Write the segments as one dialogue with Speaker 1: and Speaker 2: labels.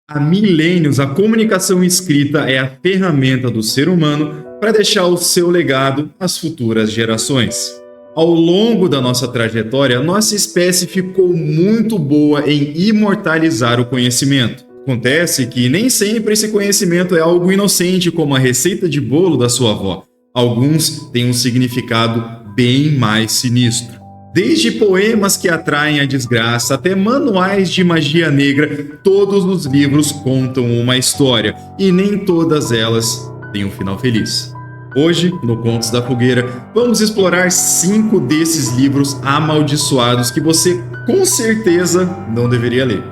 Speaker 1: Há milênios, a comunicação escrita é a ferramenta do ser humano para deixar o seu legado às futuras gerações. Ao longo da nossa trajetória, nossa espécie ficou muito boa em imortalizar o conhecimento. Acontece que nem sempre esse conhecimento é algo inocente, como a receita de bolo da sua avó. Alguns têm um significado bem mais sinistro. Desde poemas que atraem a desgraça até manuais de magia negra, todos os livros contam uma história e nem todas elas têm um final feliz. Hoje, no Contos da Fogueira, vamos explorar 5 desses livros amaldiçoados que você com certeza não deveria ler.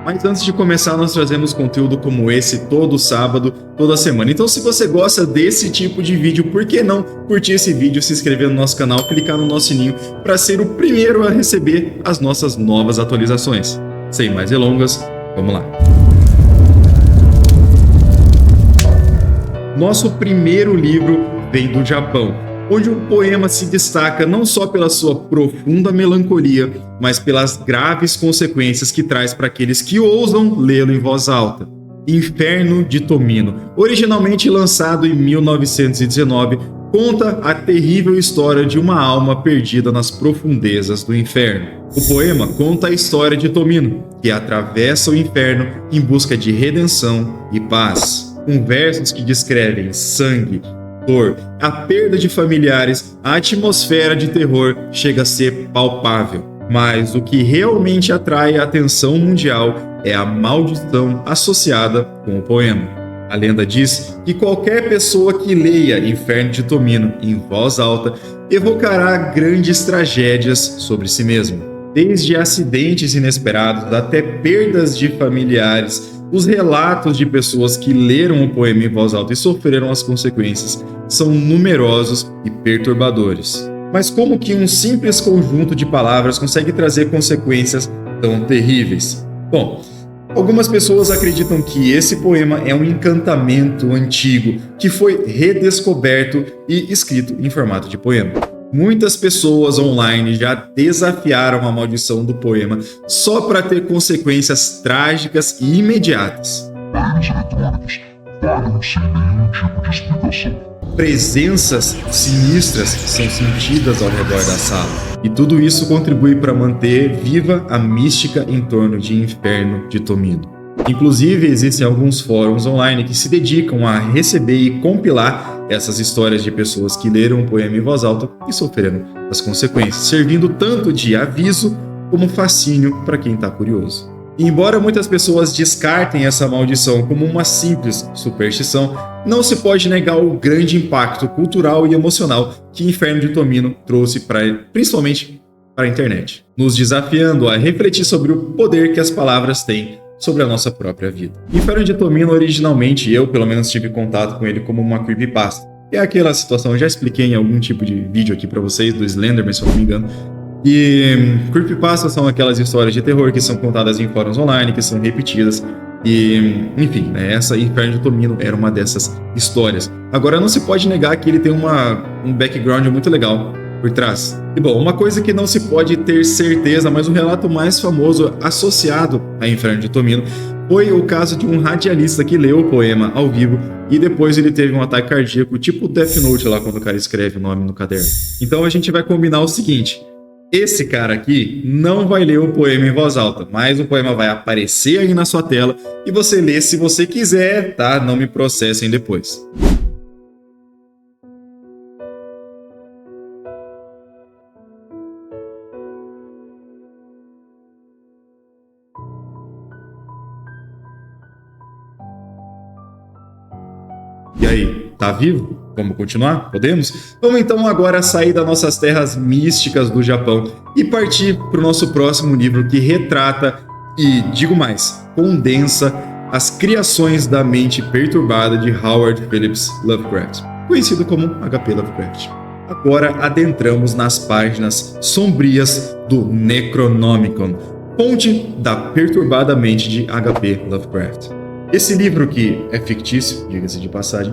Speaker 1: Mas antes de começar, nós trazemos conteúdo como esse todo sábado, toda semana. Então, se você gosta desse tipo de vídeo, por que não curtir esse vídeo, se inscrever no nosso canal, clicar no nosso sininho para ser o primeiro a receber as nossas novas atualizações. Sem mais delongas, vamos lá. Nosso primeiro livro vem do Japão, onde o poema se destaca não só pela sua profunda melancolia, mas pelas graves consequências que traz para aqueles que ousam lê-lo em voz alta. Inferno de Tomino, originalmente lançado em 1919, conta a terrível história de uma alma perdida nas profundezas do inferno. O poema conta a história de Tomino, que atravessa o inferno em busca de redenção e paz, com versos que descrevem sangue, dor, a perda de familiares. A atmosfera de terror chega a ser palpável. Mas o que realmente atrai a atenção mundial é a maldição associada com o poema. A lenda diz que qualquer pessoa que leia Inferno de Tomino em voz alta evocará grandes tragédias sobre si mesmo. Desde acidentes inesperados até perdas de familiares, os relatos de pessoas que leram o poema em voz alta e sofreram as consequências são numerosos e perturbadores. Mas como que um simples conjunto de palavras consegue trazer consequências tão terríveis? Bom, algumas pessoas acreditam que esse poema é um encantamento antigo que foi redescoberto e escrito em formato de poema. Muitas pessoas online já desafiaram a maldição do poema só para ter consequências trágicas e imediatas.
Speaker 2: Barreiras eletrônicas falham sem nenhum tipo de explicação.
Speaker 1: Presenças sinistras são sentidas ao redor da sala, e tudo isso contribui para manter viva a mística em torno de Inferno de Tomino. Inclusive, existem alguns fóruns online que se dedicam a receber e compilar essas histórias de pessoas que leram o poema em voz alta e sofreram as consequências, servindo tanto de aviso como fascínio para quem está curioso. E embora muitas pessoas descartem essa maldição como uma simples superstição, não se pode negar o grande impacto cultural e emocional que Inferno de Tomino trouxe principalmente para a internet, nos desafiando a refletir sobre o poder que as palavras têm sobre a nossa própria vida. Inferno de Tomino, originalmente, eu pelo menos tive contato com ele como uma creepypasta. É aquela situação, eu já expliquei em algum tipo de vídeo aqui para vocês, do Slenderman, se eu não me engano. E creepypastas são aquelas histórias de terror que são contadas em fóruns online, que são repetidas. E, enfim, né, essa Inferno de Tomino era uma dessas histórias. Agora, não se pode negar que ele tem um background muito legal por trás. E bom, uma coisa que não se pode ter certeza, mas o relato mais famoso associado a Inferno de Tomino foi o caso de um radialista que leu o poema ao vivo e depois ele teve um ataque cardíaco, tipo Death Note lá quando o cara escreve o nome no caderno. Então a gente vai combinar o seguinte: esse cara aqui não vai ler o poema em voz alta, mas o poema vai aparecer aí na sua tela e você lê se você quiser, tá? Não me processem depois. E aí, tá vivo? Vamos continuar? Podemos? Vamos então agora sair das nossas terras místicas do Japão e partir para o nosso próximo livro que retrata e, digo mais, condensa as criações da mente perturbada de Howard Phillips Lovecraft, conhecido como HP Lovecraft. Agora adentramos nas páginas sombrias do Necronomicon, fonte da perturbada mente de HP Lovecraft. Esse livro, que é fictício, diga-se de passagem,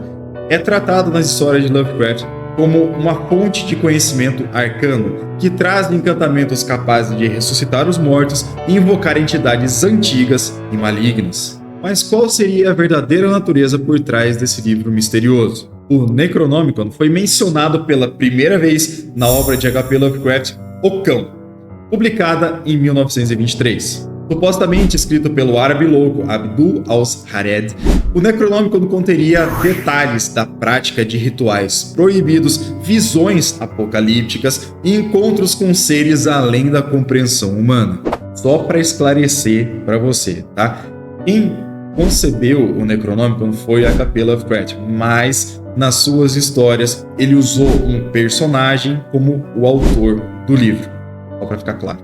Speaker 1: é tratado nas histórias de Lovecraft como uma fonte de conhecimento arcano que traz encantamentos capazes de ressuscitar os mortos e invocar entidades antigas e malignas. Mas qual seria a verdadeira natureza por trás desse livro misterioso? O Necronomicon foi mencionado pela primeira vez na obra de H.P. Lovecraft, O Cão, publicada em 1923. Supostamente escrito pelo árabe louco Abdul al-Hared, o Necronomicon conteria detalhes da prática de rituais proibidos, visões apocalípticas e encontros com seres além da compreensão humana. Só para esclarecer para você, tá? Quem concebeu o Necronomicon foi H.P. Lovecraft, mas nas suas histórias ele usou um personagem como o autor do livro, só para ficar claro.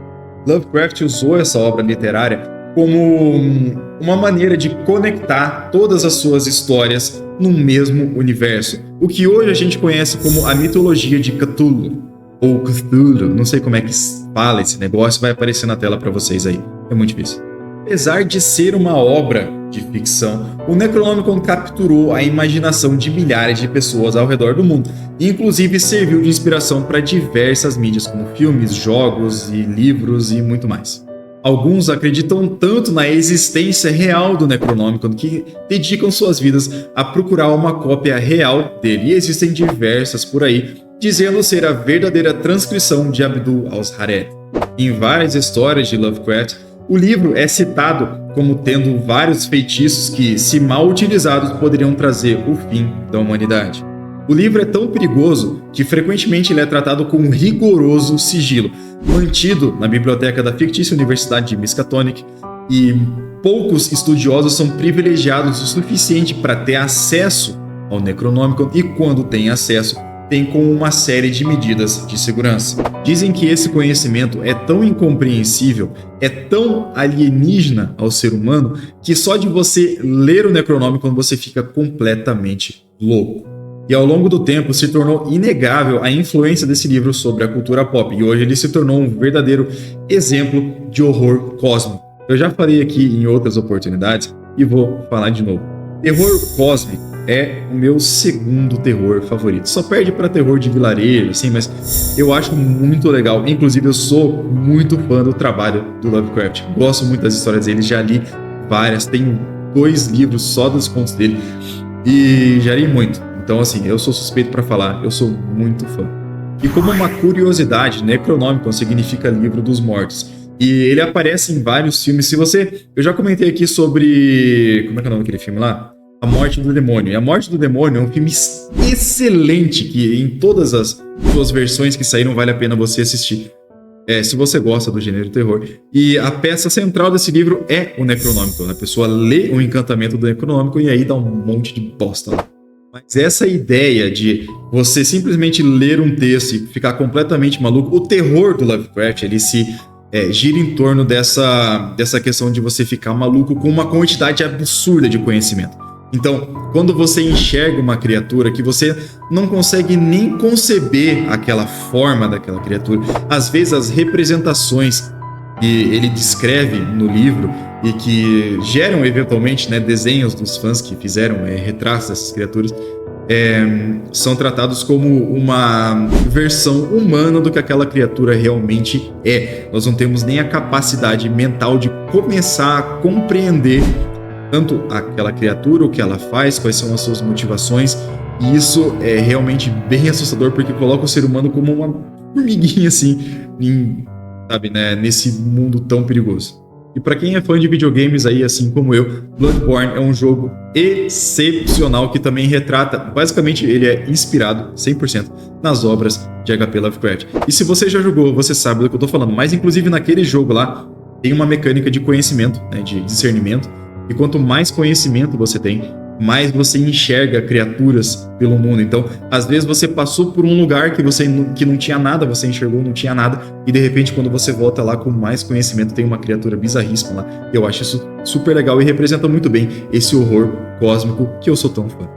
Speaker 1: Lovecraft usou essa obra literária como uma maneira de conectar todas as suas histórias num mesmo universo, o que hoje a gente conhece como a mitologia de Cthulhu, ou Cthulhu, não sei como é que fala esse negócio, vai aparecer na tela para vocês aí, é muito difícil. Apesar de ser uma obra de ficção, o Necronomicon capturou a imaginação de milhares de pessoas ao redor do mundo e inclusive serviu de inspiração para diversas mídias como filmes, jogos e livros e muito mais. Alguns acreditam tanto na existência real do Necronomicon que dedicam suas vidas a procurar uma cópia real dele, e existem diversas por aí dizendo ser a verdadeira transcrição de Abdul al-Hared. Em várias histórias de Lovecraft, o livro é citado como tendo vários feitiços que, se mal utilizados, poderiam trazer o fim da humanidade. O livro é tão perigoso que frequentemente ele é tratado com um rigoroso sigilo, mantido na biblioteca da fictícia Universidade de Miskatonic, e poucos estudiosos são privilegiados o suficiente para ter acesso ao Necronomicon, e quando têm acesso, tem com uma série de medidas de segurança. Dizem que esse conhecimento é tão incompreensível, é tão alienígena ao ser humano, que só de você ler o Necronomicon você fica completamente louco. E ao longo do tempo se tornou inegável a influência desse livro sobre a cultura pop, e hoje ele se tornou um verdadeiro exemplo de horror cósmico. Eu já falei aqui em outras oportunidades e vou falar de novo. Terror cósmico é o meu segundo terror favorito. Só perde para terror de vilarejo, assim, mas eu acho muito legal. Inclusive, eu sou muito fã do trabalho do Lovecraft. Gosto muito das histórias dele, já li várias. Tenho 2 livros só dos contos dele e já li muito. Então, assim, eu sou suspeito para falar, eu sou muito fã. E como uma curiosidade, Necronomicon significa livro dos mortos. E ele aparece em vários filmes. Eu já comentei aqui sobre... Como é que é o nome daquele filme lá? A Morte do Demônio. E A Morte do Demônio é um filme excelente que em todas as suas versões que saíram vale a pena você assistir. Se você gosta do gênero terror. E a peça central desse livro é o Necronomicon. A pessoa lê o encantamento do Necronomicon e aí dá um monte de bosta lá. Mas essa ideia de você simplesmente ler um texto e ficar completamente maluco, o terror do Lovecraft, ele se gira em torno dessa questão de você ficar maluco com uma quantidade absurda de conhecimento. Então, quando você enxerga uma criatura que você não consegue nem conceber aquela forma daquela criatura, às vezes as representações que ele descreve no livro e que geram eventualmente, né, desenhos dos fãs que fizeram retratos dessas criaturas, são tratados como uma versão humana do que aquela criatura realmente é. Nós não temos nem a capacidade mental de começar a compreender tanto aquela criatura, o que ela faz, quais são as suas motivações, e isso é realmente bem assustador, porque coloca o ser humano como uma formiguinha assim, sabe, né, nesse mundo tão perigoso. E para quem é fã de videogames aí, assim como eu, Bloodborne é um jogo excepcional que também retrata, basicamente ele é inspirado 100% nas obras de H.P. Lovecraft. E se você já jogou, você sabe do que eu tô falando, mas inclusive naquele jogo lá tem uma mecânica de conhecimento, né, de discernimento, e quanto mais conhecimento você tem, mais você enxerga criaturas pelo mundo. Então, às vezes você passou por um lugar que não tinha nada, você enxergou, não tinha nada, e de repente quando você volta lá com mais conhecimento, tem uma criatura bizarríssima lá. Eu acho isso super legal e representa muito bem esse horror cósmico que eu sou tão fã.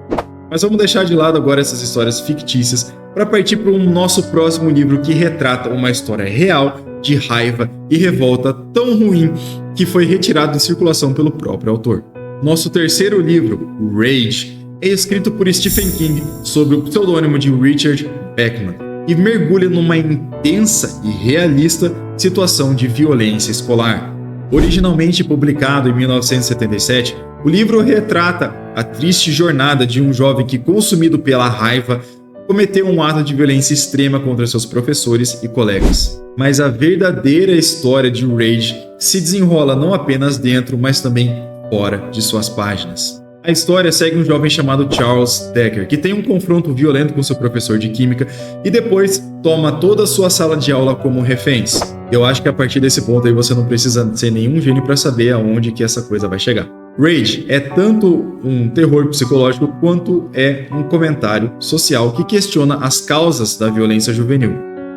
Speaker 1: Mas vamos deixar de lado agora essas histórias fictícias para partir para o nosso próximo livro, que retrata uma história real de raiva e revolta tão ruim que foi retirado de circulação pelo próprio autor. Nosso terceiro livro, Rage, é escrito por Stephen King sob o pseudônimo de Richard Bachman e mergulha numa intensa e realista situação de violência escolar. Originalmente publicado em 1977, O livro retrata a triste jornada de um jovem que, consumido pela raiva, cometeu um ato de violência extrema contra seus professores e colegas. Mas a verdadeira história de Rage se desenrola não apenas dentro, mas também fora de suas páginas. A história segue um jovem chamado Charles Decker, que tem um confronto violento com seu professor de química e depois toma toda a sua sala de aula como reféns. Eu acho que a partir desse ponto aí você não precisa ser nenhum gênio para saber aonde que essa coisa vai chegar. Rage é tanto um terror psicológico quanto é um comentário social que questiona as causas da violência juvenil.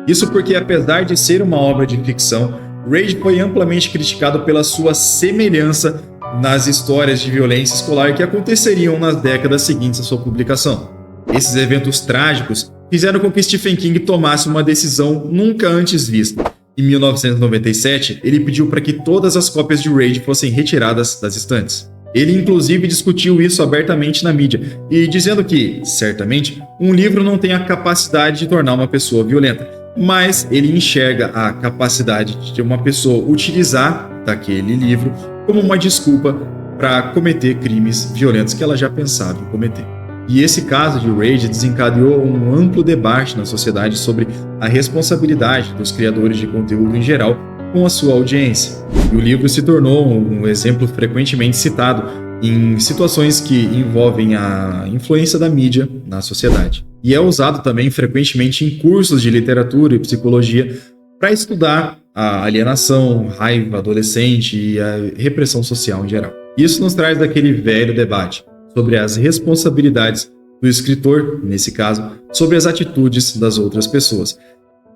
Speaker 1: Isso porque, apesar de ser uma obra de ficção, Rage foi amplamente criticado pela sua semelhança nas histórias de violência escolar que aconteceriam nas décadas seguintes à sua publicação. Esses eventos trágicos fizeram com que Stephen King tomasse uma decisão nunca antes vista. Em 1997, ele pediu para que todas as cópias de Rage fossem retiradas das estantes. Ele inclusive discutiu isso abertamente na mídia, e dizendo que, certamente, um livro não tem a capacidade de tornar uma pessoa violenta, mas ele enxerga a capacidade de uma pessoa utilizar daquele livro como uma desculpa para cometer crimes violentos que ela já pensava em cometer. E esse caso de Rage desencadeou um amplo debate na sociedade sobre a responsabilidade dos criadores de conteúdo em geral com a sua audiência. E o livro se tornou um exemplo frequentemente citado em situações que envolvem a influência da mídia na sociedade. E é usado também frequentemente em cursos de literatura e psicologia para estudar a alienação, raiva adolescente e a repressão social em geral. Isso nos traz daquele velho debate sobre as responsabilidades do escritor, nesse caso, sobre as atitudes das outras pessoas.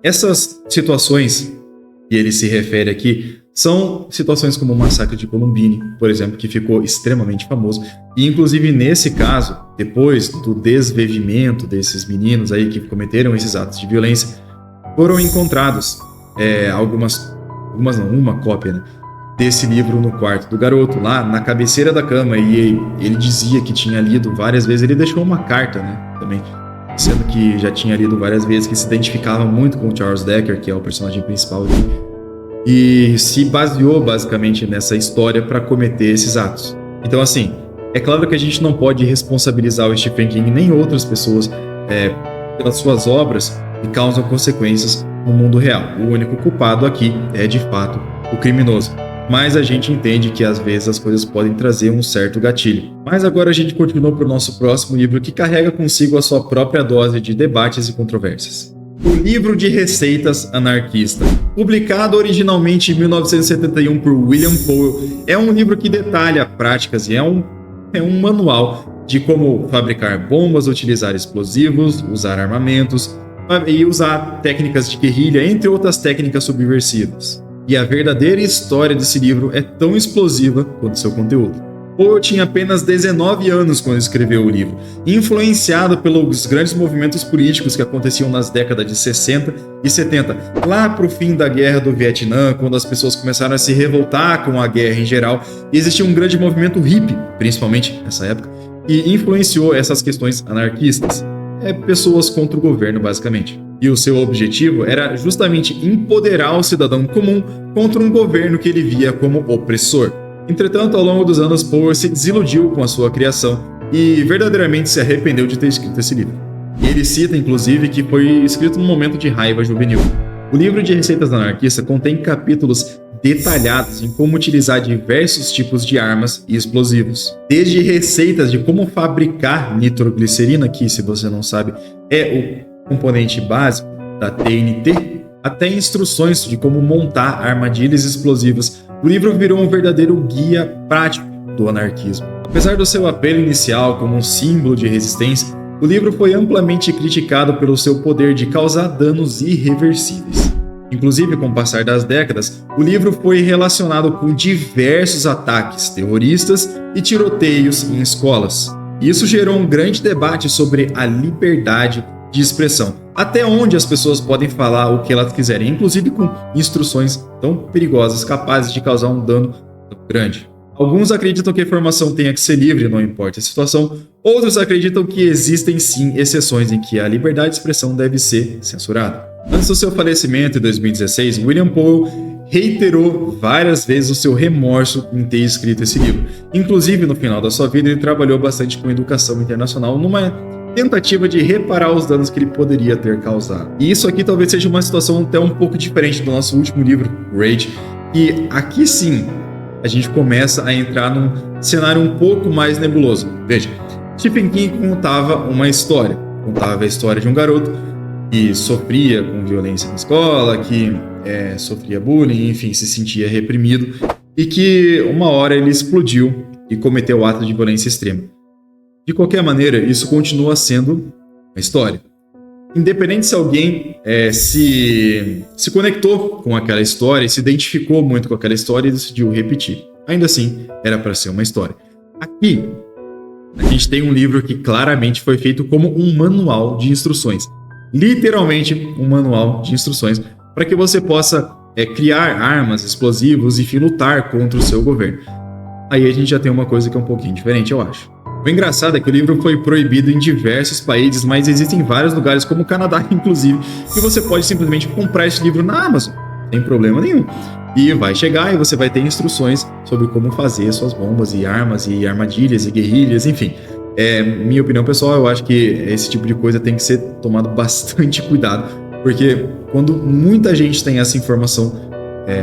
Speaker 1: Essas situações que ele se refere aqui são situações como o massacre de Columbine, por exemplo, que ficou extremamente famoso. E, inclusive, nesse caso, depois do desvivimento desses meninos aí que cometeram esses atos de violência, foram encontrados uma cópia, né, desse livro no quarto do garoto, lá na cabeceira da cama, e ele dizia que tinha lido várias vezes. Ele deixou uma carta, né, também, sendo que já tinha lido várias vezes, que se identificava muito com o Charles Decker, que é o personagem principal dele, e se baseou basicamente nessa história para cometer esses atos. Então, assim, é claro que a gente não pode responsabilizar o Stephen King nem outras pessoas pelas suas obras que causam consequências no mundo real. O único culpado aqui é, de fato, o criminoso. Mas a gente entende que às vezes as coisas podem trazer um certo gatilho. Mas agora a gente continua para o nosso próximo livro, que carrega consigo a sua própria dose de debates e controvérsias. O Livro de Receitas Anarquista. Publicado originalmente em 1971 por William Powell, é um livro que detalha práticas e é um manual de como fabricar bombas, utilizar explosivos, usar armamentos e usar técnicas de guerrilha, entre outras técnicas subversivas. E a verdadeira história desse livro é tão explosiva quanto seu conteúdo. Poe tinha apenas 19 anos quando escreveu o livro, influenciado pelos grandes movimentos políticos que aconteciam nas décadas de 60 e 70, lá para o fim da Guerra do Vietnã, quando as pessoas começaram a se revoltar com a guerra em geral, e existia um grande movimento hippie, principalmente nessa época, que influenciou essas questões anarquistas. Pessoas contra o governo, basicamente. E o seu objetivo era justamente empoderar o cidadão comum contra um governo que ele via como opressor. Entretanto, ao longo dos anos, Poe se desiludiu com a sua criação e verdadeiramente se arrependeu de ter escrito esse livro. E ele cita, inclusive, que foi escrito num momento de raiva juvenil. O livro de receitas anarquistas contém capítulos detalhados em como utilizar diversos tipos de armas e explosivos. Desde receitas de como fabricar nitroglicerina, que, se você não sabe, é o componente básico da TNT, até instruções de como montar armadilhas explosivas. O livro virou um verdadeiro guia prático do anarquismo. Apesar do seu apelo inicial como um símbolo de resistência, o livro foi amplamente criticado pelo seu poder de causar danos irreversíveis. Inclusive, com o passar das décadas, o livro foi relacionado com diversos ataques terroristas e tiroteios em escolas. Isso gerou um grande debate sobre a liberdade de expressão, até onde as pessoas podem falar o que elas quiserem, inclusive com instruções tão perigosas, capazes de causar um dano tão grande. Alguns acreditam que a informação tenha que ser livre, não importa a situação. Outros acreditam que existem sim exceções em que a liberdade de expressão deve ser censurada. Antes do seu falecimento em 2016, William Powell reiterou várias vezes o seu remorso em ter escrito esse livro. Inclusive, no final da sua vida, ele trabalhou bastante com educação internacional numa tentativa de reparar os danos que ele poderia ter causado. E isso aqui talvez seja uma situação até um pouco diferente do nosso último livro, Rage, que aqui sim a gente começa a entrar num cenário um pouco mais nebuloso. Veja, Stephen King contava a história de um garoto que sofria com violência na escola, que sofria bullying, enfim, se sentia reprimido, e que uma hora ele explodiu e cometeu ato de violência extrema. De qualquer maneira, isso continua sendo uma história. Independente se alguém se conectou com aquela história, se identificou muito com aquela história e decidiu repetir. Ainda assim, era para ser uma história. Aqui, a gente tem um livro que claramente foi feito como um manual de instruções. Literalmente, um manual de instruções para que você possa criar armas, explosivos e, enfim, lutar contra o seu governo. Aí a gente já tem uma coisa que é um pouquinho diferente, eu acho. O engraçado é que o livro foi proibido em diversos países, mas existem vários lugares, como o Canadá, inclusive, que você pode simplesmente comprar esse livro na Amazon, sem problema nenhum. E vai chegar e você vai ter instruções sobre como fazer suas bombas e armas e armadilhas e guerrilhas, enfim. Minha opinião pessoal, eu acho que esse tipo de coisa tem que ser tomado bastante cuidado, porque quando muita gente tem essa informação,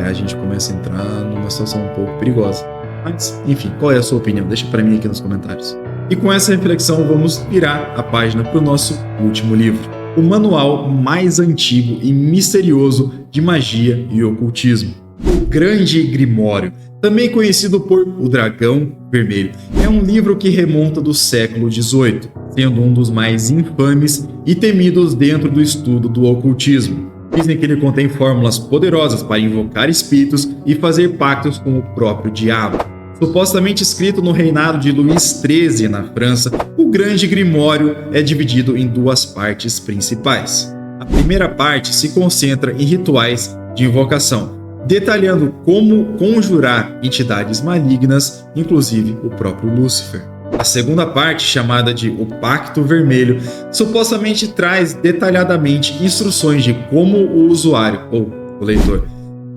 Speaker 1: a gente começa a entrar numa situação um pouco perigosa. Mas, enfim, qual é a sua opinião? Deixa para mim aqui nos comentários. E com essa reflexão, vamos virar a página para o nosso último livro. O manual mais antigo e misterioso de magia e ocultismo. O Grande Grimório, também conhecido por O Dragão Vermelho. É um livro que remonta do século XVIII, sendo um dos mais infames e temidos dentro do estudo do ocultismo. Dizem que ele contém fórmulas poderosas para invocar espíritos e fazer pactos com o próprio diabo. Supostamente escrito no reinado de Luís XIII na França, o Grande Grimório é dividido em duas partes principais. A primeira parte se concentra em rituais de invocação, detalhando como conjurar entidades malignas, inclusive o próprio Lúcifer. A segunda parte, chamada de O Pacto Vermelho, supostamente traz detalhadamente instruções de como o usuário, ou o leitor,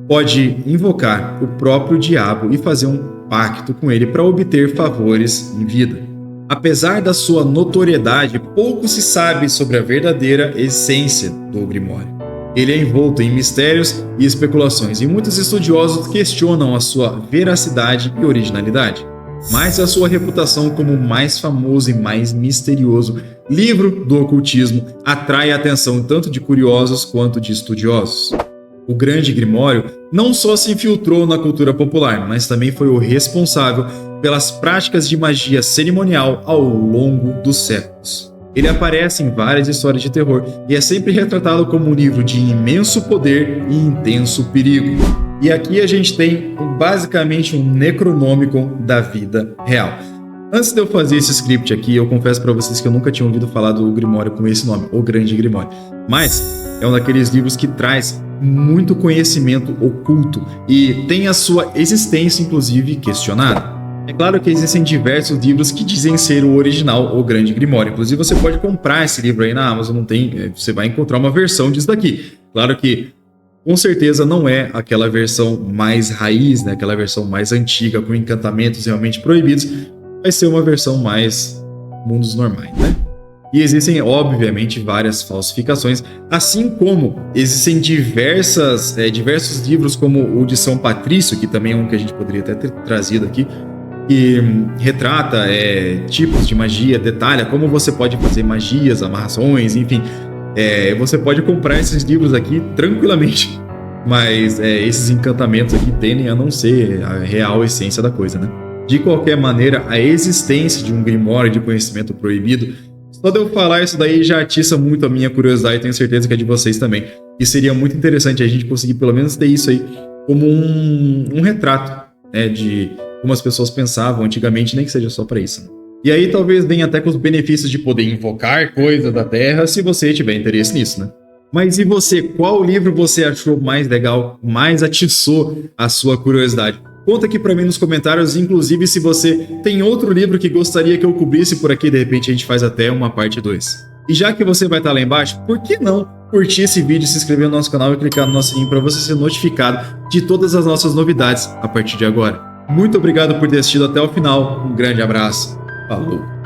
Speaker 1: pode invocar o próprio diabo e fazer um pacto com ele para obter favores em vida. Apesar da sua notoriedade, pouco se sabe sobre a verdadeira essência do Grimório. Ele é envolto em mistérios e especulações, e muitos estudiosos questionam a sua veracidade e originalidade. Mas a sua reputação como o mais famoso e mais misterioso livro do ocultismo atrai a atenção tanto de curiosos quanto de estudiosos. O Grande Grimório não só se infiltrou na cultura popular, mas também foi o responsável pelas práticas de magia cerimonial ao longo dos séculos. Ele aparece em várias histórias de terror e é sempre retratado como um livro de imenso poder e intenso perigo. E aqui a gente tem basicamente um Necronomicon da vida real. Antes de eu fazer esse script aqui, eu confesso para vocês que eu nunca tinha ouvido falar do Grimório com esse nome, O Grande Grimório. Mas é um daqueles livros que traz muito conhecimento oculto e tem a sua existência, inclusive, questionada. É claro que existem diversos livros que dizem ser o original, O Grande Grimório. Inclusive, você pode comprar esse livro aí na Amazon, você vai encontrar uma versão disso daqui. Claro que, com certeza, não é aquela versão mais raiz, né? Aquela versão mais antiga, com encantamentos realmente proibidos. Vai ser uma versão mais mundos normais, né? E existem, obviamente, várias falsificações, assim como existem diversos livros, como o de São Patrício, que também é um que a gente poderia até ter trazido aqui, que retrata tipos de magia, detalha como você pode fazer magias, amarrações, enfim. Você pode comprar esses livros aqui tranquilamente, mas esses encantamentos aqui tendem a não ser a real essência da coisa, né? De qualquer maneira, a existência de um grimório de conhecimento proibido, só de eu falar isso daí já atiça muito a minha curiosidade, e tenho certeza que é de vocês também. E seria muito interessante a gente conseguir pelo menos ter isso aí como um retrato, né, de como as pessoas pensavam antigamente, nem que seja só para isso, né? E aí talvez venha até com os benefícios de poder invocar coisas da Terra, se você tiver interesse nisso, né? Mas e você? Qual livro você achou mais legal, mais atiçou a sua curiosidade? Conta aqui pra mim nos comentários, inclusive se você tem outro livro que gostaria que eu cobrisse por aqui, de repente a gente faz até uma parte 2. E já que você vai estar lá embaixo, por que não curtir esse vídeo, se inscrever no nosso canal e clicar no nosso sininho para você ser notificado de todas as nossas novidades a partir de agora. Muito obrigado por ter assistido até o final. Um grande abraço. Falou!